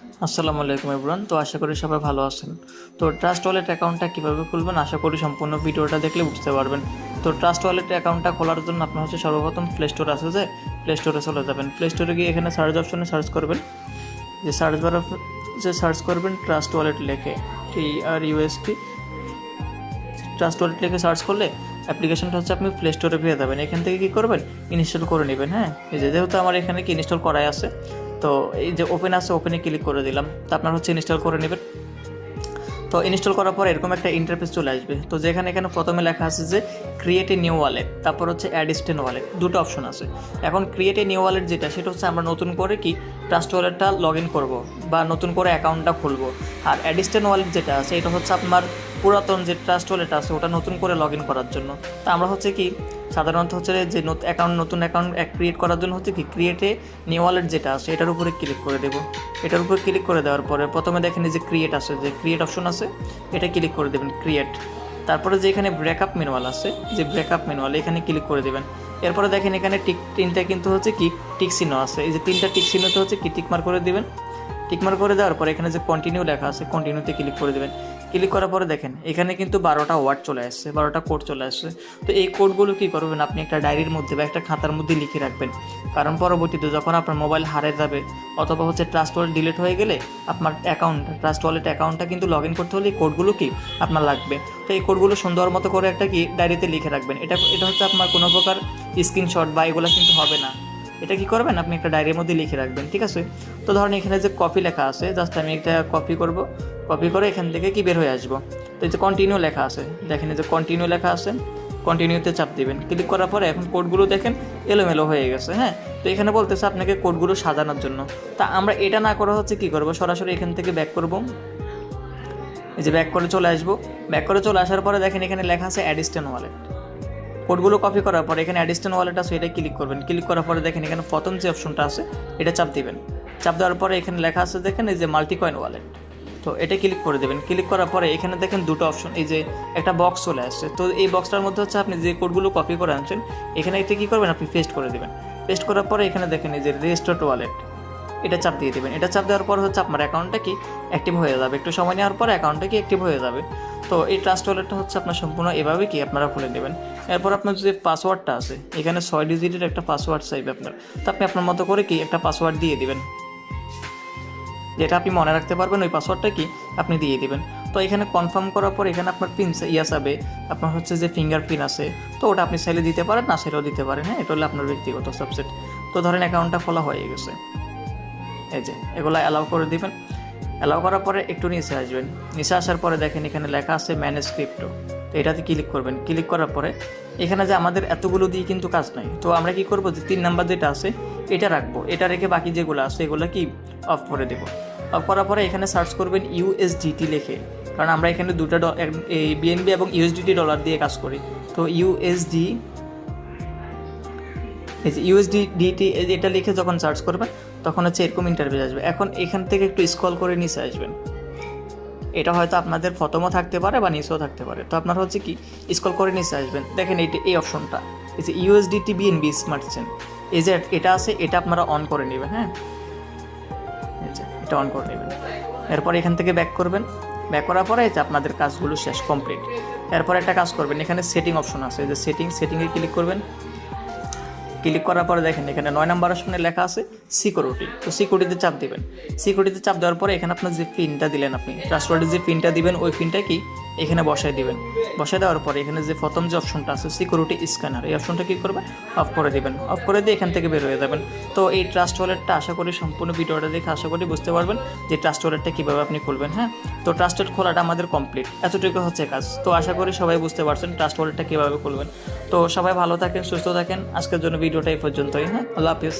আসসালামু আলাইকুম এভরিওয়ান। তো আশা করি সবাই ভালো আছেন। তো ট্রাস্ট ওয়ালেট অ্যাকাউন্টটা কীভাবে খুলবেন আশা করি সম্পূর্ণ ভিডিওটা দেখলে বুঝতে পারবেন। তো ট্রাস্ট ওয়ালেট অ্যাকাউন্টটা খোলার জন্য আপনার হচ্ছে সর্বপ্রথম প্লে স্টোর আছে, যে প্লে স্টোরে চলে যাবেন। প্লে স্টোরে গিয়ে এখানে সার্চ অপশনে সার্চ করবেন, যে সার্চ বারে যে সার্চ করবেন ট্রাস্ট ওয়ালেট লেখে TRUST ট্রাস্ট ওয়ালেট লিখে সার্চ করলে অ্যাপ্লিকেশনটা হচ্ছে আপনি প্লে স্টোরে পেয়ে যাবেন। এখান থেকে কী করবেন, ইনস্টল করে নেবেন। হ্যাঁ, এই যেহেতু আমার এখানে কি ইনস্টল করাই আছে, তো এই যে ওপেন আছে ওপেনে ক্লিক করে দিলাম। তো আপনার হচ্ছে ইনস্টল করে নেবেন। তো ইনস্টল করার পর এরকম একটা ইন্টারফেস চলে আসবে। তো যেখানে এখানে প্রথমে লেখা আছে যে ক্রিয়েট এ নিউ ওয়ালেট, তারপর হচ্ছে অ্যাড স্টেন ওয়ালেট, দুটো অপশন আছে। এখন ক্রিয়েট এ নিউ ওয়ালেট যেটা, সেটা হচ্ছে আমরা নতুন করে কি ট্রাস্ট ওয়ালেটটা লগ ইন করবো বা নতুন করে অ্যাকাউন্টটা খুলবো। আর অ্যাড স্টেন ওয়ালেট যেটা আছে, এটা হচ্ছে আপনার পুরাতন যে ট্রাস্ট ওয়ালেট আছে ওটা নতুন করে লগ ইন করার জন্য। তো আমরা হচ্ছে কি সাধারণত হচ্ছে যে নতুন অ্যাকাউন্ট ক্রিয়েট করার জন্য হচ্ছে কি ক্রিয়েটে নিউ ওয়ালেট যেটা আছে এটার উপরে ক্লিক করে দেবো। এটার উপরে ক্লিক করে দেওয়ার পরে প্রথমে দেখেন যে ক্রিয়েট আছে, যে ক্রিয়েট অপশন আছে, এটা ক্লিক করে দেবেন ক্রিয়েট। তারপরে যে এখানে ব্রেকআপ ম্যানুয়াল আছে, যে ব্রেকআপ ম্যানুয়াল এখানে ক্লিক করে দেবেন। এরপরে দেখেন এখানে তিনটা কিন্তু হচ্ছে কি টিক চিহ্ন আছে, এই যে তিনটা টিক চিহ্নতে হচ্ছে কি টিকমার্ক করে দেবেন। টিকমার্ক করে দেওয়ার পরে এখানে যে কন্টিনিউ লেখা আছে কন্টিনিউতে ক্লিক করে দেবেন। ক্লিক করার পরে দেখেন এখানে কিন্তু 12টা ওয়ার্ড চলে আসছে, 12টা কোড চলে আসছে। তো এই কোডগুলো কী করবেন, আপনি একটা ডায়েরির মধ্যে বা একটা খাতার মধ্যে লিখে রাখবেন। কারণ পরবর্তীতে যখন আপনার মোবাইল হারিয়ে যাবে অথবা হচ্ছে ট্রাস্ট ওয়ালেট ডিলিট হয়ে গেলে আপনার ট্রাস্ট ওয়ালেট অ্যাকাউন্টটা কিন্তু লগ ইন করতে হলে এই কোডগুলো কি আপনার লাগবে। তো এই কোডগুলো সুন্দর মতো করে একটা কি ডায়েরিতে লিখে রাখবেন। এটা হচ্ছে আপনার কোনো প্রকার স্ক্রিনশট বা এগুলো কিন্তু হবে না। এটা কি করবেন, আপনি একটা ডায়েরির মধ্যে লিখে রাখবেন, ঠিক আছে। তো ধরেন এখানে যে কপি লেখা আছে, জাস্ট আমি একটা কপি করব। কপি করে এখান থেকে কি বের হয়ে আসবো। তো এই যে কন্টিনিউ লেখা আছে, দেখেন এই যে কন্টিনিউ লেখা আছে, কন্টিনিউতে চাপ দিবেন। ক্লিক করার পরে এখন কোডগুলো দেখেন এলোমেলো হয়ে গেছে। হ্যাঁ, তো এখানে বলতেছে আপনাকে কোডগুলো সাজানোর জন্য। তা আমরা এটা না করা হচ্ছে কি করব, সরাসরি এখান থেকে ব্যাক করব। এই যে ব্যাক করে চলে আসবো। ব্যাক করে চলে আসার পরে দেখেন এখানে লেখা আছে অ্যাড স্টেন ওয়ালেট। কোডগুলো কপি করার পরে এখানে অ্যাড স্টেন ওয়ালেট আছে, এটা ক্লিক করবেন। ক্লিক করার পরে দেখেন এখানে প্রথম যে অপশনটা আছে এটা চাপ দিবেন। চাপ দেওয়ার পরে এখানে লেখা আছে দেখেন এই যে মাল্টি কয়েন ওয়ালেট, তো এটা ক্লিক করে দেবেন। ক্লিক করার পরে এখানে দেখেন দুটো অপশন, এই যে একটা বক্স চলে আসছে। তো এই বক্সটার মধ্যে হচ্ছে আপনি যে কোডগুলো কপি করে আনছেন এখানে এটা কী করবেন, আপনি পেস্ট করে দেবেন। পেস্ট করার পরে এখানে দেখেন এই যে রেজিস্টার্ড ওয়ালেট, এটা চাপ দিয়ে দেবেন। এটা চাপ দেওয়ার পর হচ্ছে আপনার অ্যাকাউন্টটা কি অ্যাক্টিভ হয়ে যাবে। একটু সময় নেওয়ার পর অ্যাকাউন্টটা কি অ্যাক্টিভ হয়ে যাবে। তো এই ট্রাস্ট ওয়ালেটটা হচ্ছে আপনার সম্পূর্ণ এভাবে কি আপনারা খুলে নেবেন। এরপর আপনার যে পাসওয়ার্ডটা আছে, এখানে 6 ডিজিটের একটা পাসওয়ার্ড চাইবে আপনার। তো আপনি আপনার মতো করে কি একটা পাসওয়ার্ড দিয়ে দিবেন, যেটা আপনি মনে রাখতে পারবেন, ওই পাসওয়ার্ডটা কি আপনি দিয়ে দিবেন। তো এখানে কনফার্ম করার পর এখানে আপনার পিন যাবে, আপনার হচ্ছে যে ফিঙ্গারপ্রিন্ট আছে, তো ওটা আপনি চাইলে দিতে পারেন, না চাইলেও দিতে পারেন। হ্যাঁ, এটা হলো আপনার ব্যক্তিগত সাবসেট। তো ধরেন অ্যাকাউন্টটা খোলা হয়ে গেছে, এই যে এগুলো অ্যালাউ করে দিবেন। অ্যালাউ করার পরে একটু নিচে আসবেন। নিচে আসার পরে দেখেন এখানে লেখা আছে ম্যানেজ ক্রিপ্টো, তো এটাতে ক্লিক করবেন। ক্লিক করার পরে এখানে যে আমাদের এতগুলো দিয়ে কিন্তু কাজ নাই, তো আমরা কি করব, যে 3 নাম্বার যেটা আছে এটা রাখবো, এটা রেখে বাকি যেগুলো আছে এগুলো কি অফ করে দেবো। অফ করার পরে এখানে সার্চ করবেন USDT লিখে, কারণ আমরা এখানে দুটো এই BNB এবং USDT ডলার দিয়ে কাজ করি। তো USDT এটা লিখে যখন সার্চ করবেন তখন হচ্ছে এরকম ইন্টারভিউ আসবে। এখন এখান থেকে একটু স্ক্রল করে নিচে আসবেন। এটা হয়তো আপনাদের প্রথমও থাকতে পারে বা নিচেও থাকতে পারে। তো আপনার হচ্ছে কি স্ক্রল করে নিচে আসবেন, দেখেন এই অপশনটা, এই যে USDT BNB স্মার্ট চেন, এই যে এটা আছে, এটা আপনারা অন করে নেবেন। হ্যাঁ, এই যে এটা অন করে নেবেন। এরপর এখান থেকে ব্যাক করবেন। ব্যাক করার পরে যে আপনাদের কাজগুলো শেষ কমপ্লিট। এরপর একটা কাজ করবেন, এখানে সেটিং অপশন আছে, এই যে সেটিংয়ে ক্লিক করবেন। ক্লিক করার পরে দেখেন এখানে 9 নাম্বার অপশনে লেখা আছে সিকিউরিটি, তো সিকিউরিটিতে চাপ দিবেন। সিকিউরিটিতে চাপ দেওয়ার পরে এখানে আপনার যে পিনটা দিলেন, আপনি ট্রাস্টওয়ার্ডের যে পিনটা দিবেন ওই পিনটা কি এখানে বসাই দিবেন। বসাই দেওয়ার পরে এখানে যে প্রথম যে অপশনটা আছে সিকিউরিটি স্ক্যানার, এই অপশনটা কী করবেন, অফ করে দিবেন। অফ করে দিয়ে এখান থেকে বের হয়ে যাবেন। তো এই ট্রাস্ট ওয়ালেটটা আশা করি সম্পূর্ণ ভিডিওটা দেখে আশা করি বুঝতে পারবেন যে ট্রাস্ট ওয়ালেটটা কীভাবে আপনি খুলবেন। হ্যাঁ, তো ট্রাস্ট ওয়ালেট খোলাটা আমাদের কমপ্লিট, এতটুকু হচ্ছে কাজ। তো আশা করি সবাই বুঝতে পারছেন ট্রাস্ট ওয়ালেটটা কীভাবে খুলবেন। তো সবাই ভালো থাকেন, সুস্থ থাকেন। আজকের জন্য ভিডিওটা এই পর্যন্তই। হ্যাঁ, আল্লাহ হাফিজ।